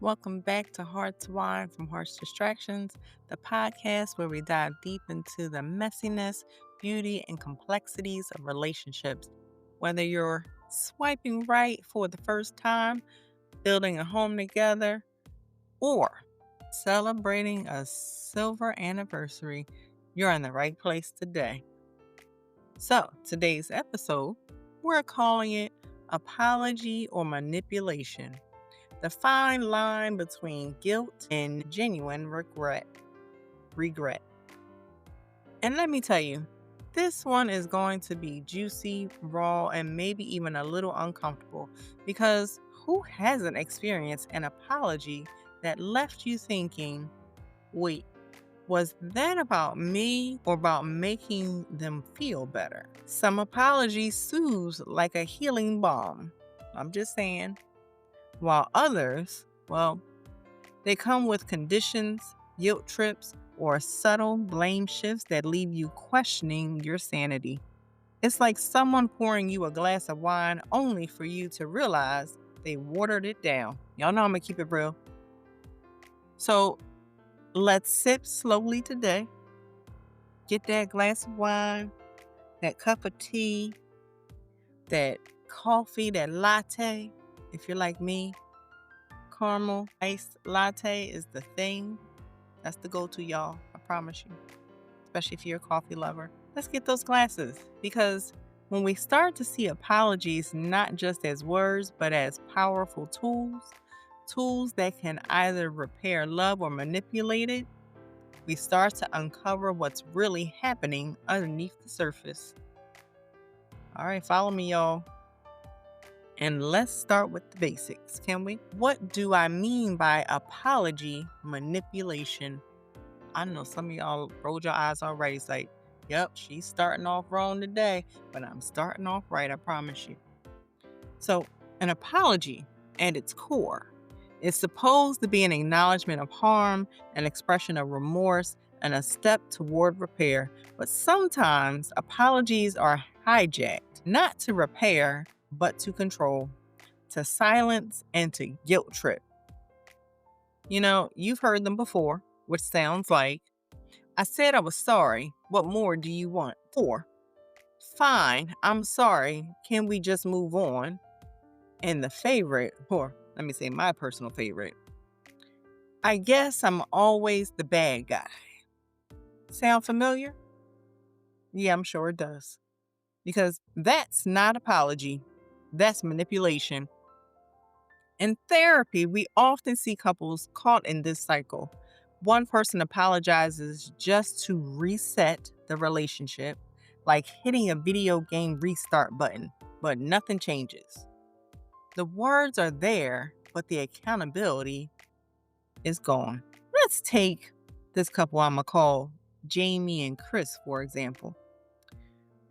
Welcome back to Hearts Wine from Harsh Distractions, the podcast where we dive deep into the messiness, beauty, and complexities of relationships. Whether you're swiping right for the first time, building a home together, or celebrating a silver anniversary, you're in the right place today. So, today's episode, we're calling it Apology or Manipulation, the fine line between guilt and genuine regret. And let me tell you, this one is going to be juicy, raw, and maybe even a little uncomfortable because who hasn't experienced an apology that left you thinking, wait, was that about me or about making them feel better? Some apologies soothe like a healing balm. I'm just saying. While others, well, they come with conditions, guilt trips, or subtle blame shifts that leave you questioning your sanity. It's like someone pouring you a glass of wine only for you to realize they watered it down. Y'all know I'm going to keep it real. So let's sip slowly today. Get that glass of wine, that cup of tea, that coffee, that latte. If you're like me, caramel iced latte is the thing. That's the go-to, y'all. I promise you. Especially if you're a coffee lover. Let's get those glasses. Because when we start to see apologies not just as words, but as powerful tools that can either repair love or manipulate it, we start to uncover what's really happening underneath the surface. All right, follow me, y'all. And let's start with the basics, can we? What do I mean by apology manipulation? I know some of y'all rolled your eyes already. It's like, yep, she's starting off wrong today, but I'm starting off right, I promise you. So, an apology at its core is supposed to be an acknowledgement of harm, an expression of remorse, and a step toward repair. But sometimes apologies are hijacked, not to repair, but to control, to silence, and to guilt trip. You know, you've heard them before, which sounds like, I said I was sorry. What more do you want? Or, fine, I'm sorry. Can we just move on? And the favorite, or let me say my personal favorite, I guess I'm always the bad guy. Sound familiar? Yeah, I'm sure it does. Because that's not apology. That's manipulation. In therapy, we often see couples caught in this cycle. One person apologizes just to reset the relationship, like hitting a video game restart button, but nothing changes. The words are there, but the accountability is gone. Let's take this couple I'm going to call Jamie and Chris, for example.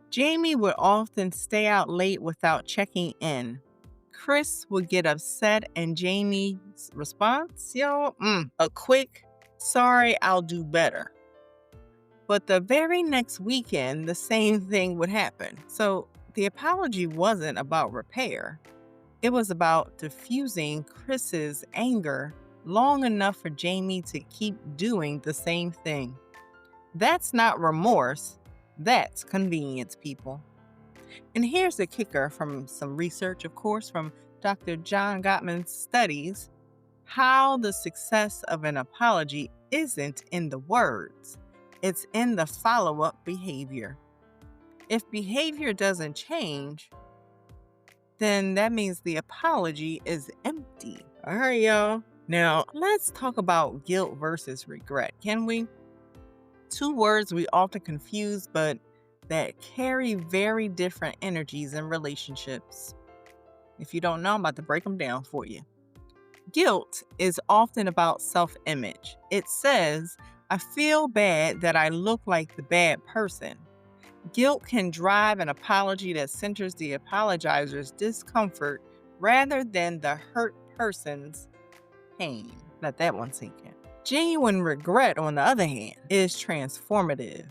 Jamie would often stay out late without checking in. Chris would get upset, and Jamie's response, a quick, sorry, I'll do better. But the very next weekend, the same thing would happen. So the apology wasn't about repair. It was about diffusing Chris's anger long enough for Jamie to keep doing the same thing. That's not remorse. That's convenience, people. And here's the kicker from some research, of course, from Dr. John Gottman's studies, how the success of an apology isn't in the words, it's in the follow-up behavior. If behavior doesn't change, then that means the apology is empty. All right, y'all. Now, let's talk about guilt versus regret, can we? Two words we often confuse, but that carry very different energies in relationships. If you don't know, I'm about to break them down for you. Guilt is often about self-image. It says, I feel bad that I look like the bad person. Guilt can drive an apology that centers the apologizer's discomfort rather than the hurt person's pain. Let that one sink in. Genuine regret, on the other hand, is transformative.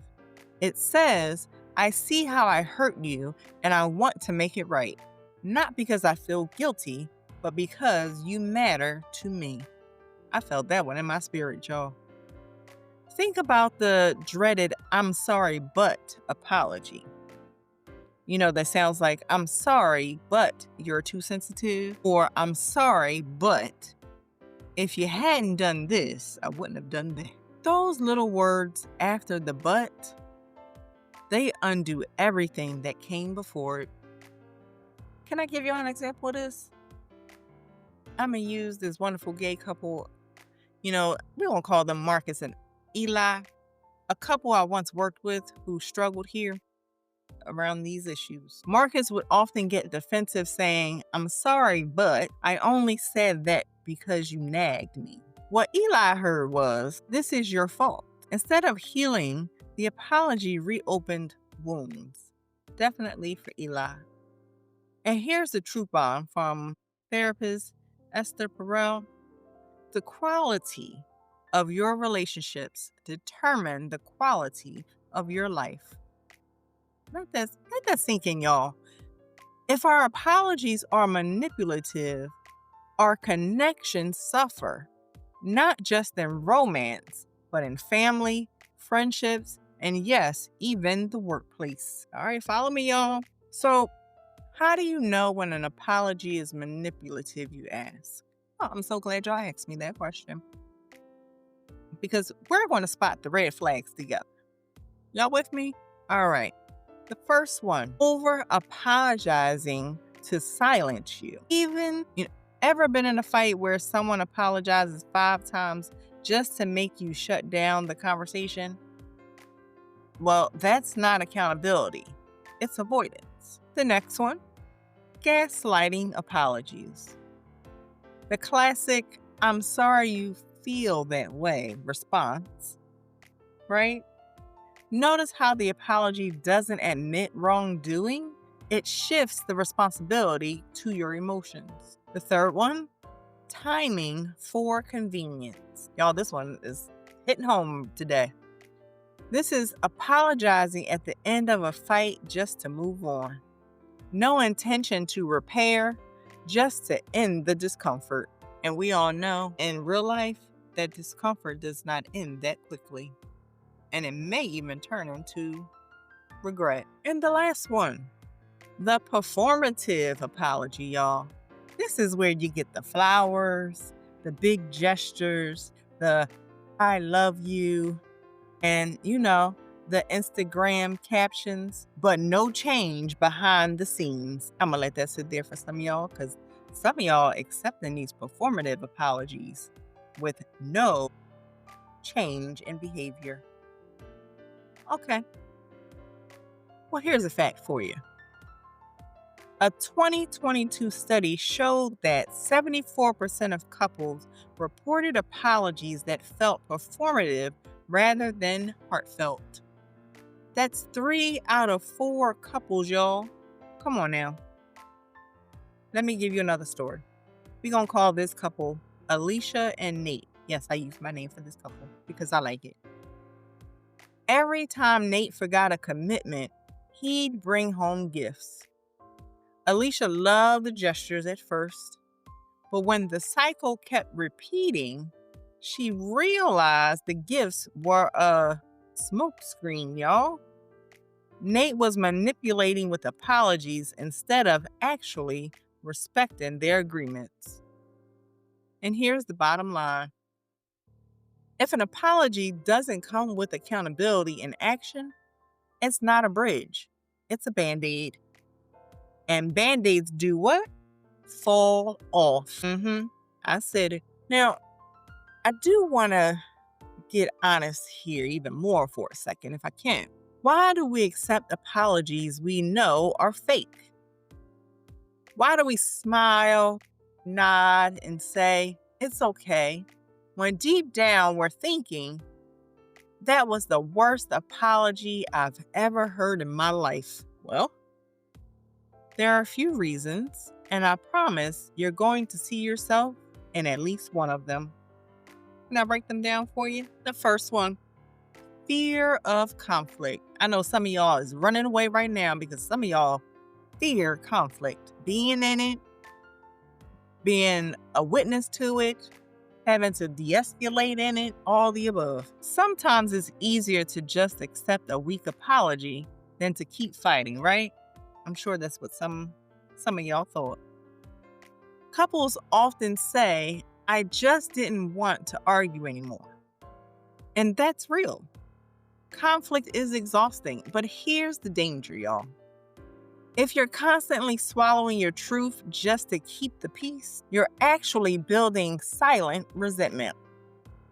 It says, I see how I hurt you and I want to make it right. Not because I feel guilty, but because you matter to me. I felt that one in my spirit, y'all. Think about the dreaded "I'm sorry, but" apology. That sounds like "I'm sorry, but you're too sensitive," or "I'm sorry, but if you hadn't done this, I wouldn't have done that." Those little words after the "but," they undo everything that came before it. Can I give you an example of this? I'm going to use this wonderful gay couple. We won't call them Marcus and Eli. A couple I once worked with who struggled here around these issues. Marcus would often get defensive saying, "I'm sorry, but I only said that because you nagged me." What Eli heard was, "This is your fault." Instead of healing, the apology reopened wounds. Definitely for Eli. And here's the truth bomb from therapist Esther Perel. The quality of your relationships determine the quality of your life. Let that sink in, y'all. If our apologies are manipulative, our connections suffer, not just in romance, but in family, friendships, and yes, even the workplace. All right, follow me, y'all. So, how do you know when an apology is manipulative, you ask? Oh, I'm so glad y'all asked me that question. Because we're going to spot the red flags together. Y'all with me? All right. The first one, over apologizing to silence you. Ever been in a fight where someone apologizes 5 times just to make you shut down the conversation? Well, that's not accountability. It's avoidance. The next one, gaslighting apologies. The classic, "I'm sorry you feel that way" response, right? Notice how the apology doesn't admit wrongdoing. It shifts the responsibility to your emotions. The third one, timing for convenience. Y'all, this one is hitting home today. This is apologizing at the end of a fight just to move on. No intention to repair, just to end the discomfort. And we all know in real life that discomfort does not end that quickly. And it may even turn into regret. And the last one, the performative apology, y'all. This is where you get the flowers, the big gestures, the "I love you," and the Instagram captions, but no change behind the scenes. I'm gonna let that sit there for some of y'all, because some of y'all accepting these performative apologies with no change in behavior. Okay. Well, here's a fact for you. A 2022 study showed that 74% of couples reported apologies that felt performative rather than heartfelt. That's 3 out of 4 couples, y'all. Come on now. Let me give you another story. We're going to call this couple Alicia and Nate. Yes, I use my name for this couple because I like it. Every time Nate forgot a commitment, he'd bring home gifts. Alicia loved the gestures at first, but when the cycle kept repeating, she realized the gifts were a smokescreen, y'all. Nate was manipulating with apologies instead of actually respecting their agreements. And here's the bottom line. If an apology doesn't come with accountability and action, it's not a bridge. It's a Band-Aid. And Band-Aids do what? Fall off. I said it. Now, I do want to get honest here even more for a second, if I can. Why do we accept apologies we know are fake? Why do we smile, nod, and say, "It's okay," when deep down we're thinking, "That was the worst apology I've ever heard in my life"? Well, there are a few reasons, and I promise you're going to see yourself in at least one of them. Can I break them down for you? The first one, fear of conflict. I know some of y'all is running away right now because some of y'all fear conflict. Being in it, being a witness to it, having to de-escalate in it, all the above. Sometimes it's easier to just accept a weak apology than to keep fighting, right? I'm sure that's what some of y'all thought. Couples often say, I just didn't want to argue anymore. And that's real. Conflict is exhausting, but here's the danger, y'all. If you're constantly swallowing your truth just to keep the peace, you're actually building silent resentment.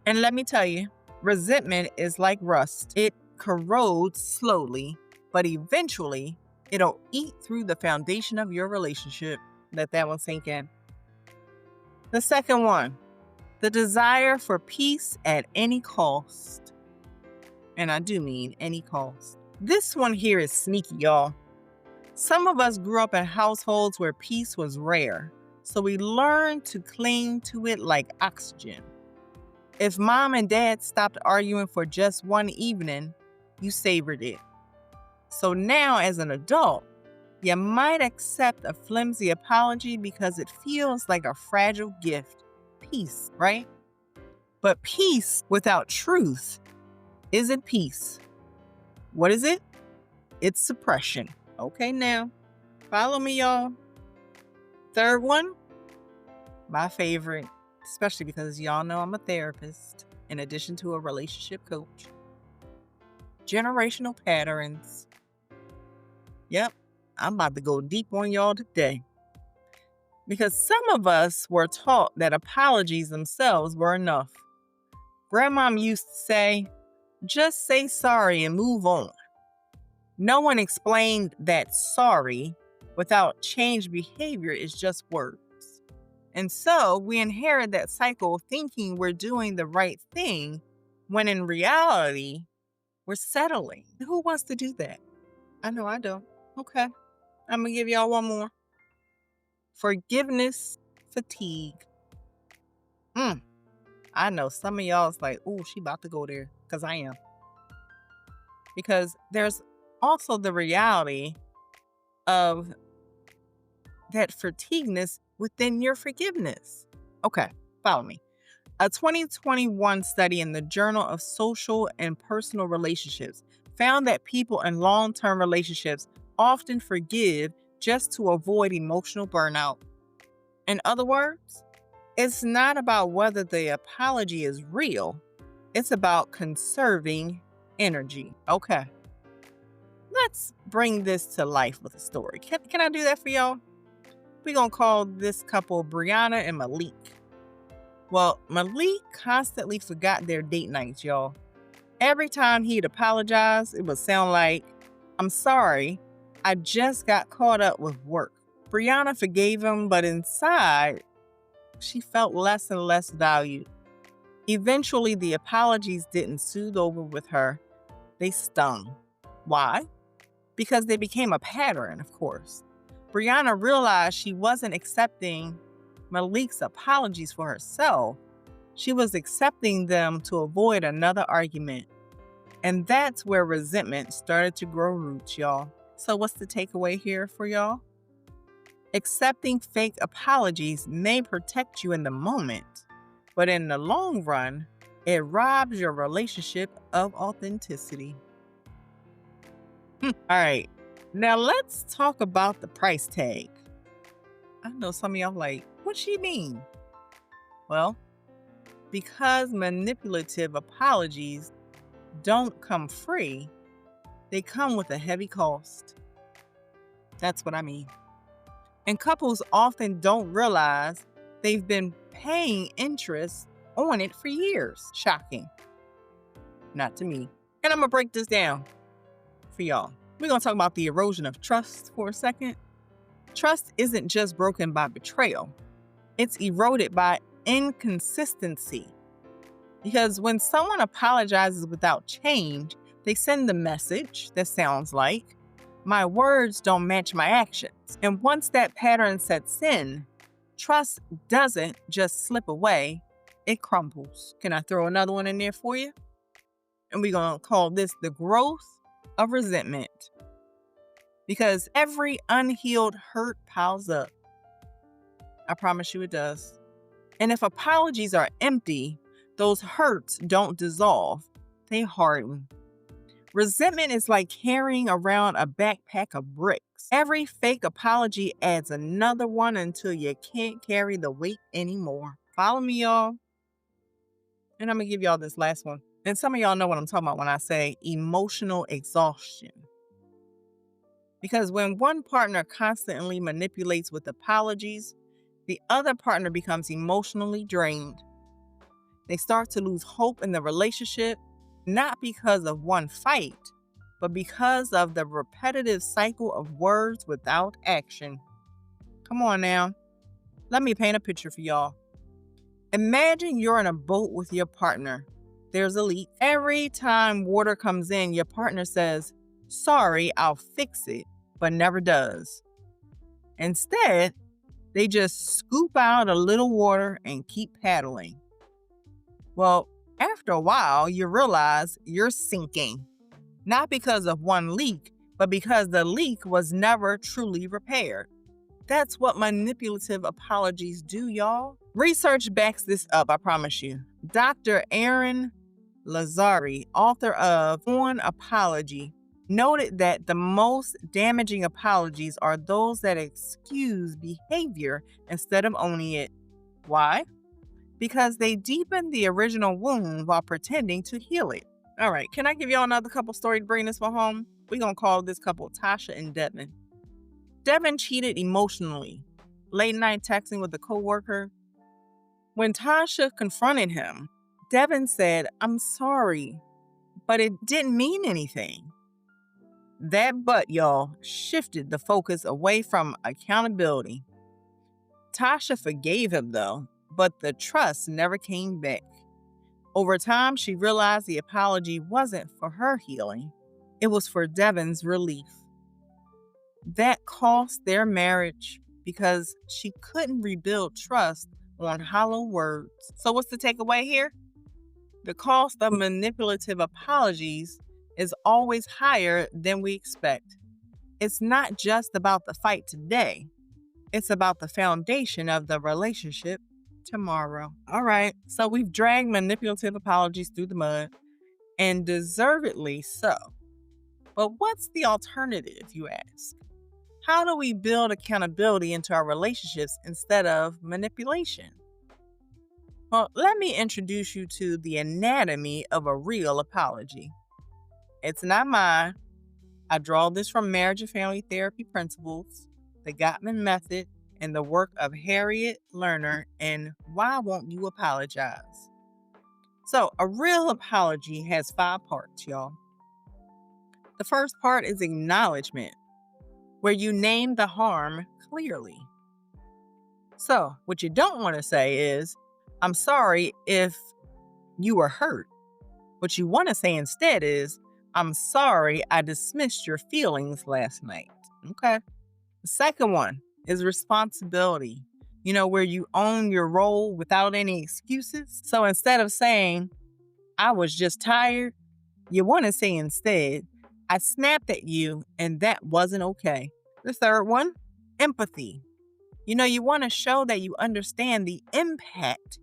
And let me tell you, resentment is like rust. It corrodes slowly, but eventually it'll eat through the foundation of your relationship. Let that one sink in. The second one, the desire for peace at any cost. And I do mean any cost. This one here is sneaky, y'all. Some of us grew up in households where peace was rare, so we learned to cling to it like oxygen. If mom and dad stopped arguing for just one evening, you savored it. So now, as an adult, you might accept a flimsy apology because it feels like a fragile gift. Peace, right? But peace without truth isn't peace. What is it? It's suppression. Okay, now, follow me, y'all. Third one, my favorite, especially because y'all know I'm a therapist in addition to a relationship coach. Generational patterns. Yep, I'm about to go deep on y'all today. Because some of us were taught that apologies themselves were enough. Grandma used to say, just say sorry and move on. No one explained that sorry without changed behavior is just words. And so we inherit that cycle thinking we're doing the right thing when in reality, we're settling. Who wants to do that? I know I don't. Okay. I'm going to give y'all one more. Forgiveness fatigue. I know some of y'all is like, oh, she about to go there, because I am. Because there's also the reality of that fatigueness within your forgiveness. Okay, follow me. A 2021 study in the Journal of Social and Personal Relationships found that people in long-term relationships often forgive just to avoid emotional burnout. In other words, it's not about whether the apology is real. It's about conserving energy. Okay. Let's bring this to life with a story. Can I do that for y'all? We're going to call this couple Brianna and Malik. Well, Malik constantly forgot their date nights, y'all. Every time he'd apologize, it would sound like, I'm sorry, I just got caught up with work. Brianna forgave him, but inside, she felt less and less valued. Eventually, the apologies didn't soothe over with her. They stung. Why? Because they became a pattern, of course. Brianna realized she wasn't accepting Malik's apologies for herself. She was accepting them to avoid another argument. And that's where resentment started to grow roots, y'all. So what's the takeaway here for y'all? Accepting fake apologies may protect you in the moment, but in the long run, it robs your relationship of authenticity. All right, now let's talk about the price tag. I know some of y'all like, what she mean? Well, because manipulative apologies don't come free, they come with a heavy cost. That's what I mean. And couples often don't realize they've been paying interest on it for years. Shocking. Not to me. And I'm going to break this down for y'all. We're going to talk about the erosion of trust for a second. Trust isn't just broken by betrayal. It's eroded by inconsistency. Because when someone apologizes without change, they send the message that sounds like, my words don't match my actions. And once that pattern sets in, trust doesn't just slip away, it crumbles. Can I throw another one in there for you? And we're going to call this the growth of resentment. Because every unhealed hurt piles up. I promise you it does. And if apologies are empty, those hurts don't dissolve, they harden. Resentment is like carrying around a backpack of bricks. Every fake apology adds another one until you can't carry the weight anymore. Follow me, y'all. And I'm going to give y'all this last one. And some of y'all know what I'm talking about when I say emotional exhaustion. Because when one partner constantly manipulates with apologies, the other partner becomes emotionally drained. They start to lose hope in the relationship, not because of one fight, but because of the repetitive cycle of words without action. Come on now. Let me paint a picture for y'all. Imagine you're in a boat with your partner. There's a leak. Every time water comes in, your partner says, "Sorry, I'll fix it," but never does. Instead, they just scoop out a little water and keep paddling. Well, after a while, you realize you're sinking. Not because of one leak, but because the leak was never truly repaired. That's what manipulative apologies do, y'all. Research backs this up, I promise you. Dr. Aaron Lazari, author of On Apology, noted that the most damaging apologies are those that excuse behavior instead of owning it. Why? Because they deepen the original wound while pretending to heal it. All right, can I give y'all another couple story to bring this one home? We're going to call this couple Tasha and Devin. Devin cheated emotionally, late night texting with a coworker. When Tasha confronted him, Devin said, "I'm sorry, but it didn't mean anything." That but, y'all, shifted the focus away from accountability. Tasha forgave him, though, but the trust never came back. Over time, she realized the apology wasn't for her healing. It was for Devin's relief. That cost their marriage because she couldn't rebuild trust on hollow words. So what's the takeaway here? The cost of manipulative apologies is always higher than we expect. It's not just about the fight today. It's about the foundation of the relationship tomorrow. All right, so we've dragged manipulative apologies through the mud, and deservedly so. But what's the alternative, you ask? How do we build accountability into our relationships instead of manipulation? Well, let me introduce you to the anatomy of a real apology. It's not mine. I draw this from marriage and family therapy principles, the Gottman method, and the work of Harriet Lerner in Why Won't You Apologize? So, a real apology has 5 parts, y'all. The first part is acknowledgement, where you name the harm clearly. So, what you don't want to say is, "I'm sorry if you were hurt." What you want to say instead is, "I'm sorry I dismissed your feelings last night." Okay. The second one is responsibility, where you own your role without any excuses. So instead of saying, "I was just tired," you want to say instead, "I snapped at you and that wasn't okay." The third one, empathy. You want to show that you understand the impact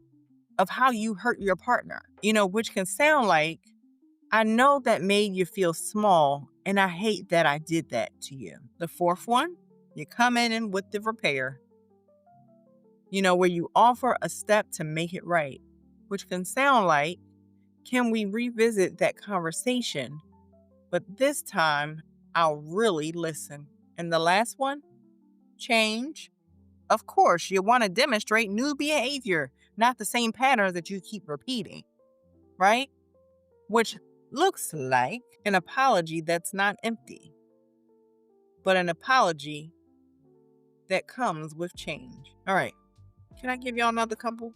of how you hurt your partner, which can sound like, "I know that made you feel small and I hate that I did that to you." The fourth one, you come in with the repair, where you offer a step to make it right, which can sound like, "Can we revisit that conversation? But this time, I'll really listen." And the last one, change. Of course, you want to demonstrate new behavior, not the same patterns that you keep repeating, right? Which looks like an apology that's not empty, but an apology that comes with change. All right, can I give y'all another couple?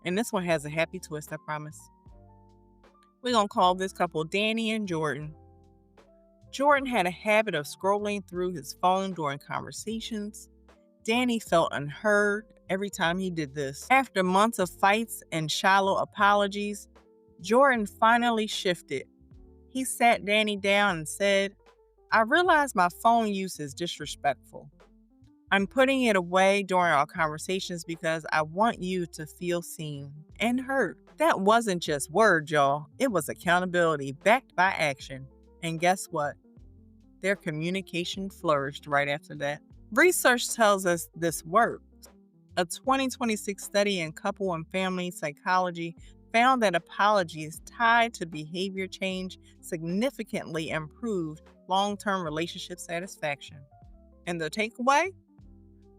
And this one has a happy twist, I promise. We're going to call this couple Danny and Jordan. Jordan had a habit of scrolling through his phone during conversations. Danny felt unheard every time he did this. After months of fights and shallow apologies, Jordan finally shifted. He sat Danny down and said, "I realize my phone use is disrespectful. I'm putting it away during our conversations because I want you to feel seen and heard. That wasn't just words, y'all. It was accountability backed by action. And guess what? Their communication flourished right after that. Research tells us this works. A 2026 study in couple and family psychology found that apologies tied to behavior change significantly improved long term relationship satisfaction. And the takeaway?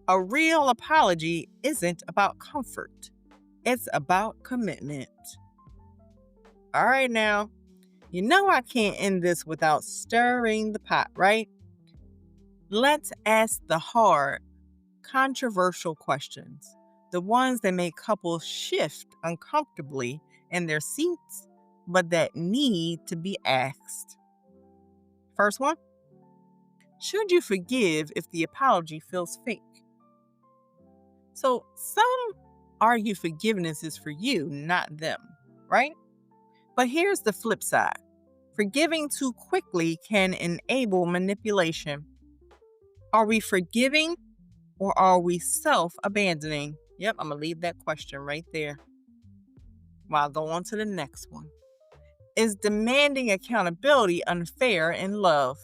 A real apology isn't about comfort, it's about commitment. All right, now, you know I can't end this without stirring the pot, right? Let's ask the hard, controversial questions, the ones that make couples shift uncomfortably in their seats, but that need to be asked. First one, should you forgive if the apology feels fake? So some argue forgiveness is for you, not them, right? But here's the flip side. Forgiving too quickly can enable manipulation. Are we forgiving or are we self-abandoning? Yep, I'm going to leave that question right there while I go on to the next one. Is demanding accountability unfair in love?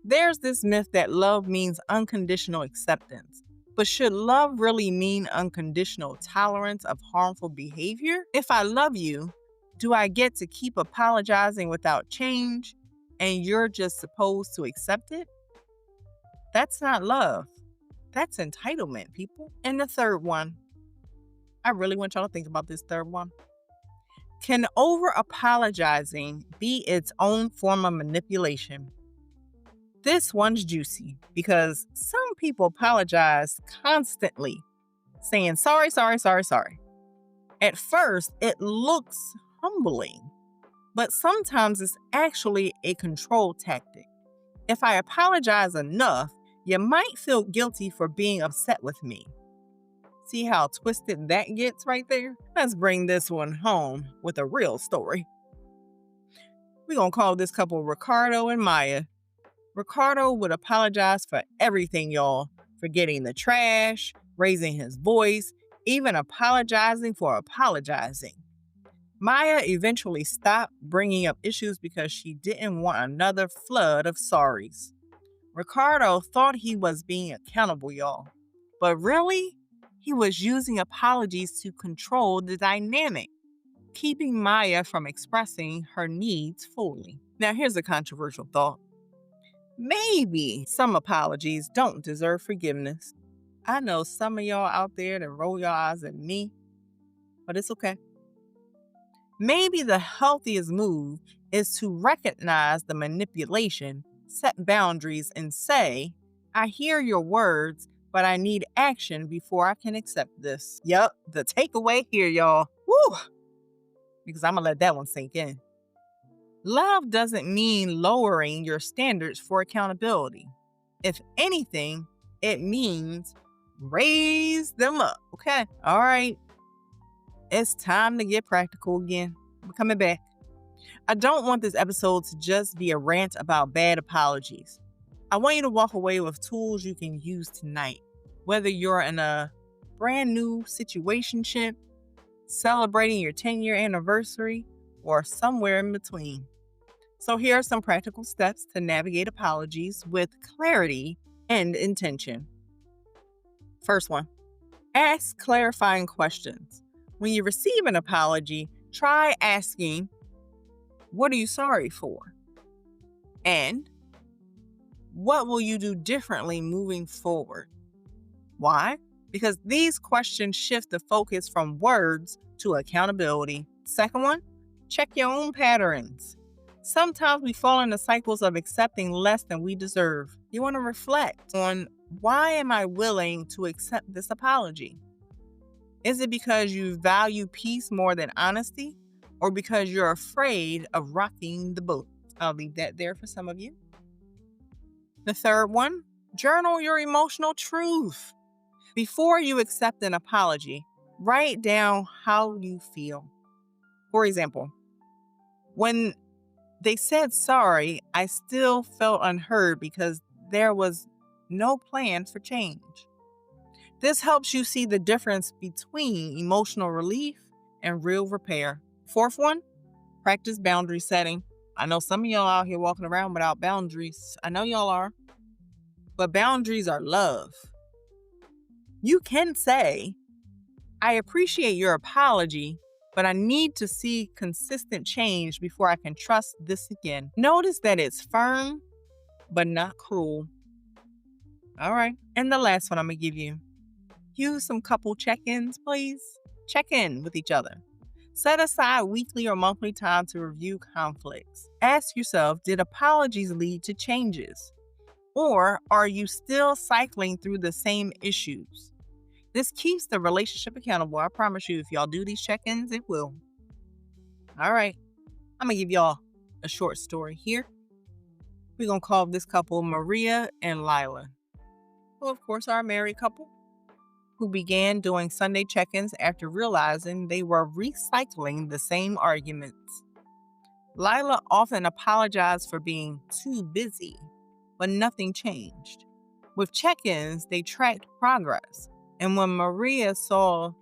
There's this myth that love means unconditional acceptance. But should love really mean unconditional tolerance of harmful behavior? If I love you, do I get to keep apologizing without change and you're just supposed to accept it? That's not love. That's entitlement, people. And the third one, I really want y'all to think about this third one. Can over apologizing be its own form of manipulation? This one's juicy because some people apologize constantly, saying sorry, sorry, sorry, sorry. At first, it looks humbling, but sometimes it's actually a control tactic. If I apologize enough, you might feel guilty for being upset with me. See how twisted that gets right there? Let's bring this one home with a real story. We're going to call this couple Ricardo and Maya. Ricardo would apologize for everything, y'all. Forgetting the trash, raising his voice, even apologizing for apologizing. Maya eventually stopped bringing up issues because she didn't want another flood of sorries. Ricardo thought he was being accountable, y'all. But really, he was using apologies to control the dynamic, keeping Maya from expressing her needs fully. Now, here's a controversial thought. Maybe some apologies don't deserve forgiveness. I know some of y'all out there that roll your eyes at me, but it's okay. Maybe the healthiest move is to recognize the manipulation, set boundaries, and say, I hear your words, but I need action before I can accept this. Yup, the takeaway here, y'all. Woo! Because I'm going to let that one sink in. Love doesn't mean lowering your standards for accountability. If anything, it means raise them up. Okay. All right. It's time to get practical again. I'm coming back. I don't want this episode to just be a rant about bad apologies. I want you to walk away with tools you can use tonight. Whether you're in a brand new situationship, celebrating your 10-year anniversary, or somewhere in between. So here are some practical steps to navigate apologies with clarity and intention. First one, ask clarifying questions. When you receive an apology, try asking, what are you sorry for? And what will you do differently moving forward? Why? Because these questions shift the focus from words to accountability. Second one, check your own patterns. Sometimes we fall into cycles of accepting less than we deserve. You want to reflect on, why am I willing to accept this apology? Is it because you value peace more than honesty, or because you're afraid of rocking the boat? I'll leave that there for some of you. The third one, journal your emotional truth. Before you accept an apology, write down how you feel. For example, when they said sorry, I still felt unheard because there was no plan for change. This helps you see the difference between emotional relief and real repair. Fourth one, practice boundary setting. I know some of y'all out here walking around without boundaries. I know y'all are. But boundaries are love. You can say, I appreciate your apology, but I need to see consistent change before I can trust this again. Notice that it's firm, but not cruel. All right. And the last one I'm going to give you. Use some couple check-ins, please. Check in with each other. Set aside weekly or monthly time to review conflicts. Ask yourself, did apologies lead to changes? Or are you still cycling through the same issues? This keeps the relationship accountable. I promise you, if y'all do these check-ins, it will. All right. I'm going to give y'all a short story here. We're going to call this couple Maria and Lila, who, of course, are a married couple who began doing Sunday check-ins after realizing they were recycling the same arguments. Lila often apologized for being too busy, but nothing changed. With check-ins, they tracked progress. And when Maria saw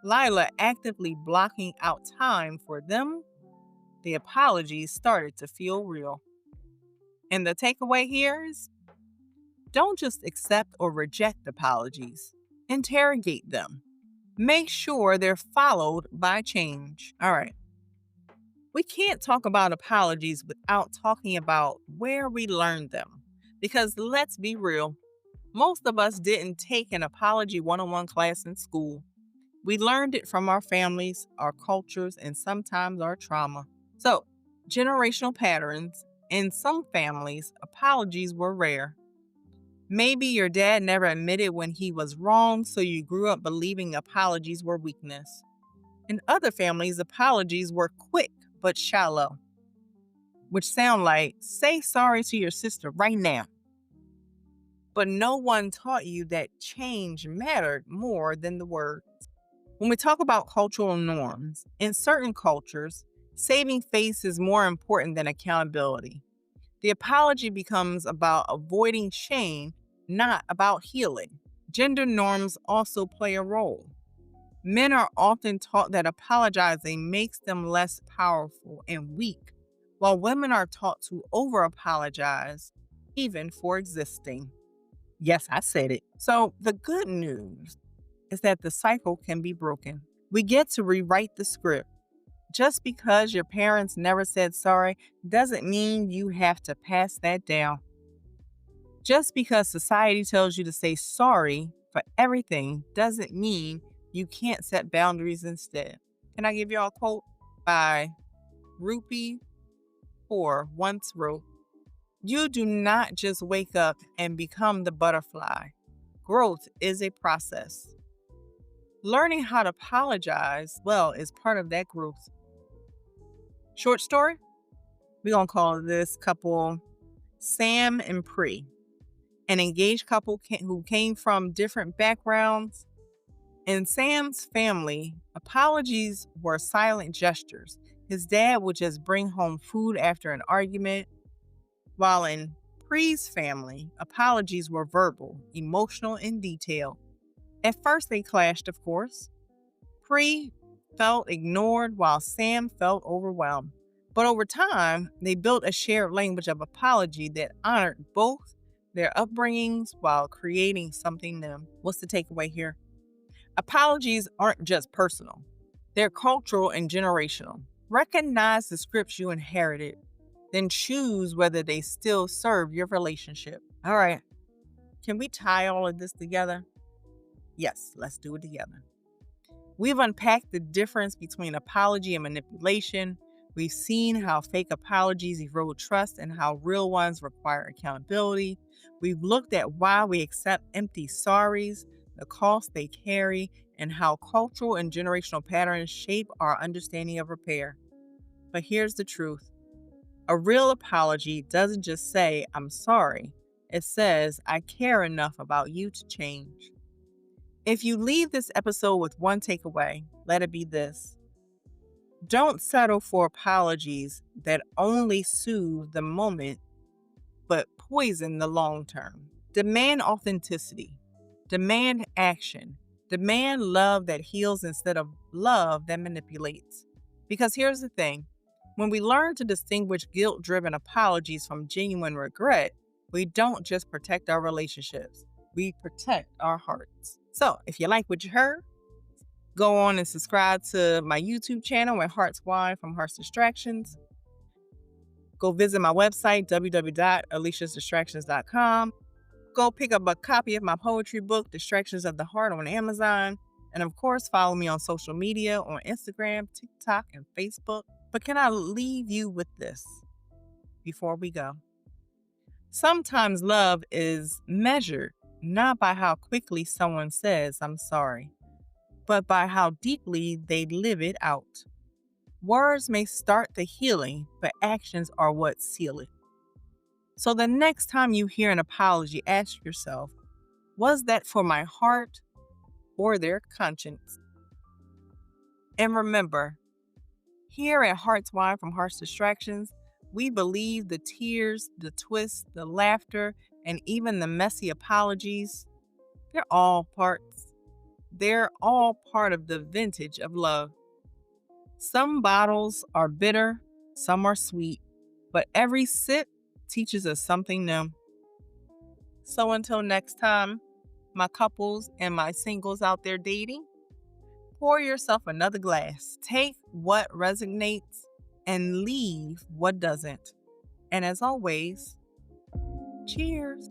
Lila actively blocking out time for them, the apologies started to feel real. And the takeaway here is, don't just accept or reject apologies. Interrogate them. Make sure they're followed by change. All right. We can't talk about apologies without talking about where we learned them. Because let's be real, most of us didn't take an apology 101 class in school. We learned it from our families, our cultures, and sometimes our trauma. So, generational patterns. In some families, apologies were rare. Maybe your dad never admitted when he was wrong, so you grew up believing apologies were weakness. In other families, apologies were quick but shallow, which sound like, say sorry to your sister right now. But no one taught you that change mattered more than the words. When we talk about cultural norms, in certain cultures, saving face is more important than accountability. The apology becomes about avoiding shame, not about healing. Gender norms also play a role. Men are often taught that apologizing makes them less powerful and weak, while women are taught to over-apologize, even for existing. Yes, I said it. So the good news is that the cycle can be broken. We get to rewrite the script. Just because your parents never said sorry doesn't mean you have to pass that down. Just because society tells you to say sorry for everything doesn't mean you can't set boundaries instead. Can I give y'all a quote by Rupi Kaur once wrote, "You do not just wake up and become the butterfly. Growth is a process." Learning how to apologize well is part of that growth. Short story? We're going to call this couple Sam and Pri, an engaged couple who came from different backgrounds. In Sam's family, apologies were silent gestures. His dad would just bring home food after an argument, while in Pri's family, apologies were verbal, emotional, and detailed. At first, they clashed, of course. Pri felt ignored while Sam felt overwhelmed. But over time, they built a shared language of apology that honored both their upbringings while creating something new. What's the takeaway here? Apologies aren't just personal. They're cultural and generational. Recognize the scripts you inherited, then choose whether they still serve your relationship. All right. Can we tie all of this together? Yes, let's do it together. We've unpacked the difference between apology and manipulation. We've seen how fake apologies erode trust and how real ones require accountability. We've looked at why we accept empty sorries, the cost they carry, and how cultural and generational patterns shape our understanding of repair. But here's the truth. A real apology doesn't just say, "I'm sorry." It says, "I care enough about you to change." If you leave this episode with one takeaway, let it be this. Don't settle for apologies that only soothe the moment, but poison the long term. Demand authenticity, demand action, demand love that heals instead of love that manipulates. Because here's the thing, when we learn to distinguish guilt driven apologies from genuine regret, we don't just protect our relationships, we protect our hearts. So if you like what you heard, go on and subscribe to my YouTube channel at Hearts Wine from Hearts Distractions. Go visit my website, www.aliciasdistractions.com. Go pick up a copy of my poetry book, Distractions of the Heart, on Amazon. And of course, follow me on social media on Instagram, TikTok, and Facebook. But can I leave you with this before we go? Sometimes love is measured not by how quickly someone says, "I'm sorry," but by how deeply they live it out. Words may start the healing, but actions are what seal it. So the next time you hear an apology, ask yourself, was that for my heart or their conscience? And remember, here at Hearts Wine from Hearts Distractions, we believe the tears, the twists, the laughter, and even the messy apologies, they're all parts. They're all part of the vintage of love. Some bottles are bitter, some are sweet, but every sip teaches us something new. So until next time, my couples and my singles out there dating, pour yourself another glass. Take what resonates and leave what doesn't. And as always, cheers.